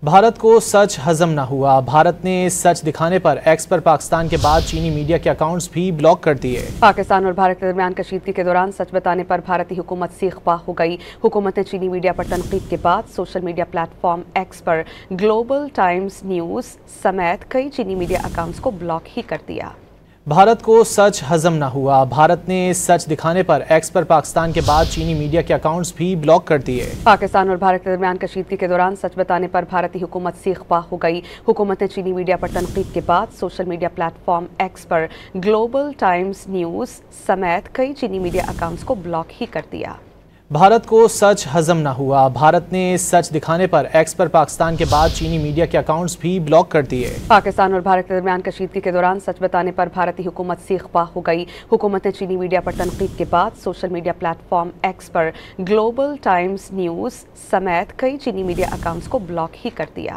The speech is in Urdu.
بھارت کو سچ ہضم نہ ہوا۔ بھارت نے سچ دکھانے پر ایکس پر پاکستان کے بعد چینی میڈیا کے اکاؤنٹس بھی بلاک کر دیے۔ پاکستان اور بھارت کے درمیان کشیدگی کے دوران سچ بتانے پر بھارتی حکومت سیخ پا ہو گئی۔ حکومت نے چینی میڈیا پر تنقید کے بعد social media platform X پر گلوبل ٹائمز نیوز سمیت کئی چینی میڈیا اکاؤنٹس کو بلاک ہی کر دیا۔ بھارت کو سچ ہضم نہ ہوا۔ بھارت نے سچ دکھانے پر ایکس پر پاکستان کے بعد چینی میڈیا کے اکاؤنٹس بھی بلاک کر دیے۔ پاکستان اور بھارت کے درمیان کشیدگی کے دوران سچ بتانے پر بھارتی حکومت سیخ پا ہو گئی۔ حکومت نے چینی میڈیا پر تنقید کے بعد social media platform X پر گلوبل ٹائمز نیوز سمیت کئی چینی میڈیا اکاؤنٹس کو بلاک ہی کر دیا۔ بھارت کو سچ ہضم نہ ہوا۔ بھارت نے سچ دکھانے پر ایکس پر پاکستان کے بعد چینی میڈیا کے اکاؤنٹس بھی بلاک کر دیے۔ پاکستان اور بھارت کے درمیان کشیدگی کے دوران سچ بتانے پر بھارتی حکومت سیخ پا ہو گئی۔ حکومت نے چینی میڈیا پر تنقید کے بعد social media platform X پر گلوبل ٹائمز نیوز سمیت کئی چینی میڈیا اکاؤنٹس کو بلاک ہی کر دیا۔